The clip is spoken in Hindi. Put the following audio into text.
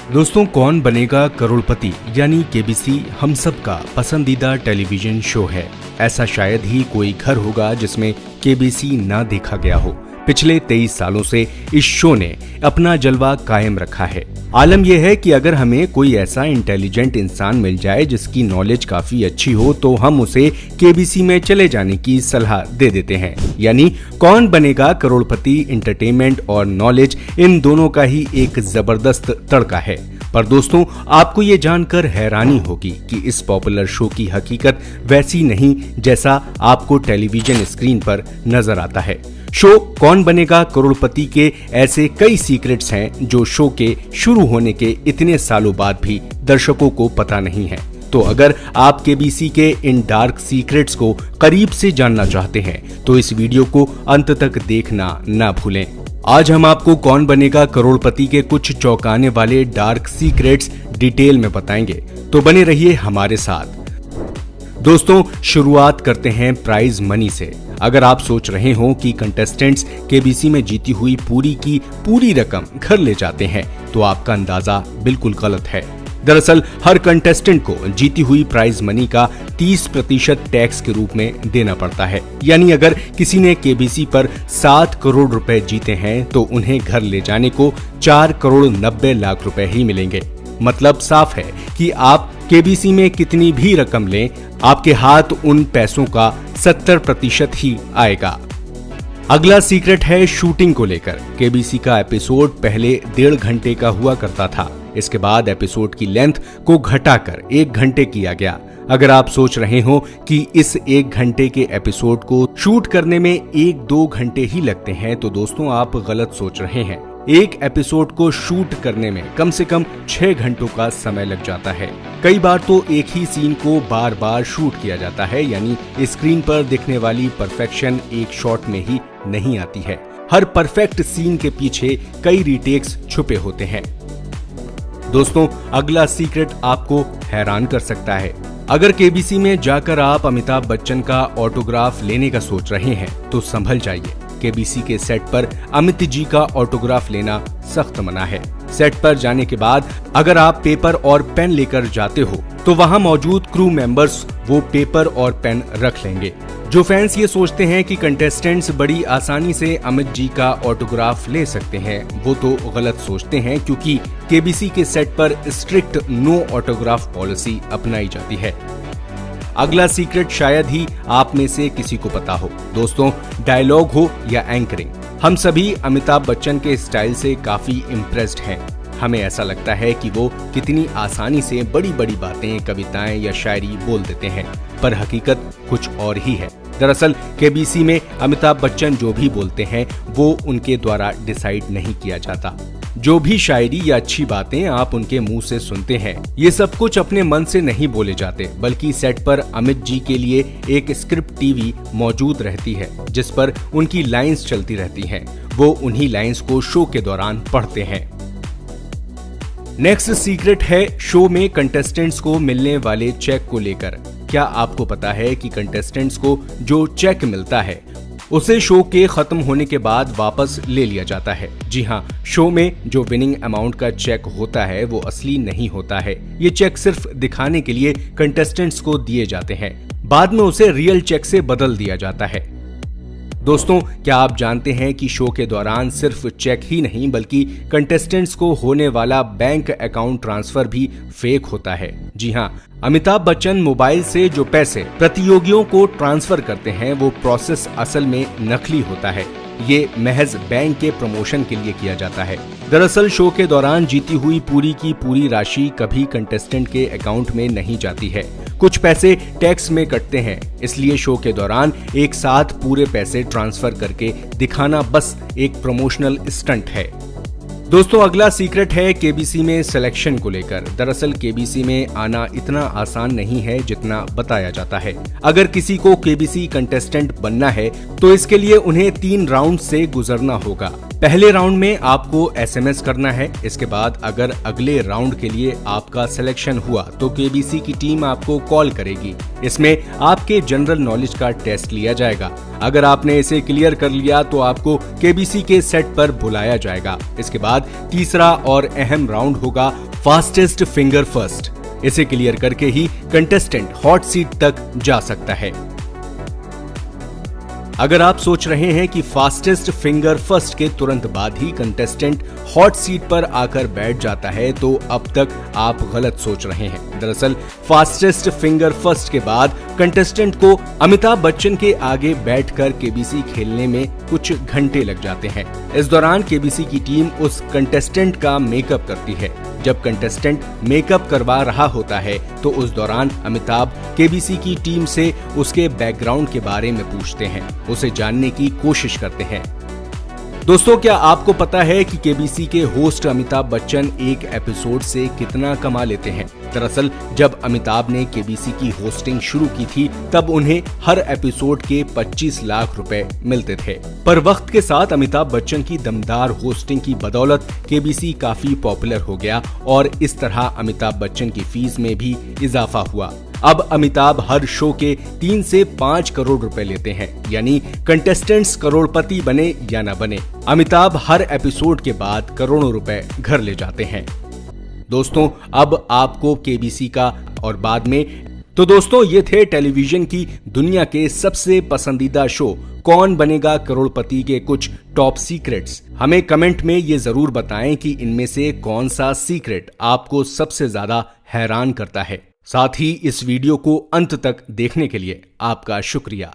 दोस्तों, कौन बनेगा करोड़पति यानी केबीसी हम सब का पसंदीदा टेलीविजन शो है। ऐसा शायद ही कोई घर होगा जिसमें केबीसी ना देखा गया हो। पिछले 23 सालों से इस शो ने अपना जलवा कायम रखा है। आलम यह है कि अगर हमें कोई ऐसा इंटेलिजेंट इंसान मिल जाए जिसकी नॉलेज काफी अच्छी हो तो हम उसे केबीसी में चले जाने की सलाह दे देते हैं। यानी कौन बनेगा करोड़पति एंटरटेनमेंट और नॉलेज, इन दोनों का ही एक जबरदस्त तड़का है। पर दोस्तों, आपको ये जानकर हैरानी होगी कि इस पॉपुलर शो की हकीकत वैसी नहीं जैसा आपको टेलीविजन स्क्रीन पर नजर आता है। शो कौन बनेगा करोड़पति के ऐसे कई सीक्रेट्स हैं जो शो के शुरू होने के इतने सालों बाद भी दर्शकों को पता नहीं है। तो अगर आप केबीसी के इन डार्क सीक्रेट्स को करीब से जानना चाहते हैं तो इस वीडियो को अंत तक देखना ना भूलें। आज हम आपको कौन बनेगा करोड़पति के कुछ चौंकाने वाले डार्क सीक्रेट्स डिटेल में बताएंगे, तो बने रहिए हमारे साथ। दोस्तों, शुरुआत करते हैं प्राइज मनी से। अगर आप सोच रहे हो कि कंटेस्टेंट्स केबीसी में जीती हुई पूरी की पूरी रकम घर ले जाते हैं तो आपका अंदाजा बिल्कुल गलत है। दरअसल हर कंटेस्टेंट को जीती हुई प्राइज मनी का 30% टैक्स के रूप में देना पड़ता है। यानी अगर किसी ने केबीसी पर 7 करोड़ रुपए जीते हैं तो उन्हें घर ले जाने को 4 करोड़ 90 लाख रुपए ही मिलेंगे। मतलब साफ है कि आप केबीसी में कितनी भी रकम लें, आपके हाथ उन पैसों का 70% ही आएगा। अगला सीक्रेट है शूटिंग को लेकर। केबीसी का एपिसोड पहले 1.5 घंटे का हुआ करता था। इसके बाद एपिसोड की लेंथ को घटाकर 1 घंटे किया गया। अगर आप सोच रहे हो कि इस 1 घंटे के एपिसोड को शूट करने में 1-2 घंटे ही लगते हैं तो दोस्तों आप गलत सोच रहे हैं। एक एपिसोड को शूट करने में कम से कम 6 घंटों का समय लग जाता है। कई बार तो एक ही सीन को बार बार शूट किया जाता है, यानी स्क्रीन पर दिखने वाली परफेक्शन एक शॉट में ही नहीं आती है। हर परफेक्ट सीन के पीछे कई रीटेक्स छुपे होते हैं। दोस्तों, अगला सीक्रेट आपको हैरान कर सकता है। अगर केबीसी में जाकर आप अमिताभ बच्चन का ऑटोग्राफ लेने का सोच रहे हैं तो संभल जाइए। केबीसी के सेट पर अमित जी का ऑटोग्राफ लेना सख्त मना है। सेट पर जाने के बाद अगर आप पेपर और पेन लेकर जाते हो तो वहां मौजूद क्रू मेंबर्स वो पेपर और पेन रख लेंगे। जो फैंस ये सोचते हैं कि कंटेस्टेंट्स बड़ी आसानी से अमित जी का ऑटोग्राफ ले सकते हैं, वो तो गलत सोचते हैं, क्योंकि केबीसी के सेट पर स्ट्रिक्ट नो ऑटोग्राफ पॉलिसी अपनाई जाती है। अगला सीक्रेट शायद ही आप में से किसी को पता हो। दोस्तों, डायलॉग हो या एंकरिंग, हम सभी अमिताभ बच्चन के स्टाइल से काफी इम्प्रेस्ड हैं। हमें ऐसा लगता है कि वो कितनी आसानी से बड़ी बड़ी बातें, कविताएं या शायरी बोल देते हैं, पर हकीकत कुछ और ही है। दरअसल केबीसी में अमिताभ बच्चन जो भी बोलते हैं वो उनके द्वारा डिसाइड नहीं किया जाता। जो भी शायरी या अच्छी बातें आप उनके मुंह से सुनते हैं, ये सब कुछ अपने मन से नहीं बोले जाते, बल्कि सेट पर अमित जी के लिए एक स्क्रिप्ट टीवी मौजूद रहती है जिस पर उनकी लाइंस चलती रहती हैं। वो उन्हीं लाइंस को शो के दौरान पढ़ते हैं। नेक्स्ट सीक्रेट है शो में कंटेस्टेंट्स को मिलने वाले चेक को लेकर। क्या आपको पता है कि कंटेस्टेंट्स को जो चेक मिलता है उसे शो के खत्म होने के बाद वापस ले लिया जाता है? जी हाँ, शो में जो विनिंग अमाउंट का चेक होता है वो असली नहीं होता है। ये चेक सिर्फ दिखाने के लिए कंटेस्टेंट्स को दिए जाते हैं, बाद में उसे रियल चेक से बदल दिया जाता है। दोस्तों, क्या आप जानते हैं कि शो के दौरान सिर्फ चेक ही नहीं बल्कि कंटेस्टेंट्स को होने वाला बैंक अकाउंट ट्रांसफर भी फेक होता है? जी हाँ, अमिताभ बच्चन मोबाइल से जो पैसे प्रतियोगियों को ट्रांसफर करते हैं वो प्रोसेस असल में नकली होता है। ये महज बैंक के प्रमोशन के लिए किया जाता है। दरअसल शो के दौरान जीती हुई पूरी की पूरी राशि कभी कंटेस्टेंट के अकाउंट में नहीं जाती है। कुछ पैसे टैक्स में कटते हैं, इसलिए शो के दौरान एक साथ पूरे पैसे ट्रांसफर करके दिखाना बस एक प्रमोशनल स्टंट है। दोस्तों, अगला सीक्रेट है केबीसी में सिलेक्शन को लेकर। दरअसल केबीसी में आना इतना आसान नहीं है जितना बताया जाता है। अगर किसी को केबीसी कंटेस्टेंट बनना है तो इसके लिए उन्हें 3 राउंड से गुजरना होगा। पहले राउंड में आपको एसएमएस करना है। इसके बाद अगर अगले राउंड के लिए आपका सिलेक्शन हुआ तो केबीसी की टीम आपको कॉल करेगी। इसमें आपके जनरल नॉलेज का टेस्ट लिया जाएगा। अगर आपने इसे क्लियर कर लिया तो आपको केबीसी के सेट पर बुलाया जाएगा। इसके बाद तीसरा और अहम राउंड होगा फास्टेस्ट फिंगर फर्स्ट। इसे क्लियर करके ही कंटेस्टेंट हॉट सीट तक जा सकता है। अगर आप सोच रहे हैं कि फास्टेस्ट फिंगर फर्स्ट के तुरंत बाद ही कंटेस्टेंट हॉट सीट पर आकर बैठ जाता है, तो अब तक आप गलत सोच रहे हैं। दरअसल फास्टेस्ट फिंगर फर्स्ट के बाद कंटेस्टेंट को अमिताभ बच्चन के आगे बैठकर केबीसी खेलने में कुछ घंटे लग जाते हैं। इस दौरान केबीसी की टीम उस कंटेस्टेंट का मेकअप करती है। जब कंटेस्टेंट मेकअप करवा रहा होता है तो उस दौरान अमिताभ केबीसी की टीम से उसके बैकग्राउंड के बारे में पूछते हैं, उसे जानने की कोशिश करते हैं। दोस्तों, क्या आपको पता है कि केबीसी के होस्ट अमिताभ बच्चन एक एपिसोड से कितना कमा लेते हैं? दरअसल जब अमिताभ ने केबीसी की होस्टिंग शुरू की थी तब उन्हें हर एपिसोड के 25 लाख रुपए मिलते थे। पर वक्त के साथ अमिताभ बच्चन की दमदार होस्टिंग की बदौलत केबीसी काफी पॉपुलर हो गया और इस तरह अमिताभ बच्चन की फीस में भी इजाफा हुआ। अब अमिताभ हर शो के 3 से 5 करोड़ रुपए लेते हैं, यानी कंटेस्टेंट्स करोड़पति बने या न बने, अमिताभ हर एपिसोड के बाद करोड़ों रुपए घर ले जाते हैं। दोस्तों, अब आपको केबीसी का और बाद में तो दोस्तों ये थे टेलीविजन की दुनिया के सबसे पसंदीदा शो कौन बनेगा करोड़पति के कुछ टॉप सीक्रेट्स। हमें कमेंट में ये जरूर बताएं कि इनमें से कौन सा सीक्रेट आपको सबसे ज्यादा हैरान करता है। साथ ही इस वीडियो को अंत तक देखने के लिए आपका शुक्रिया।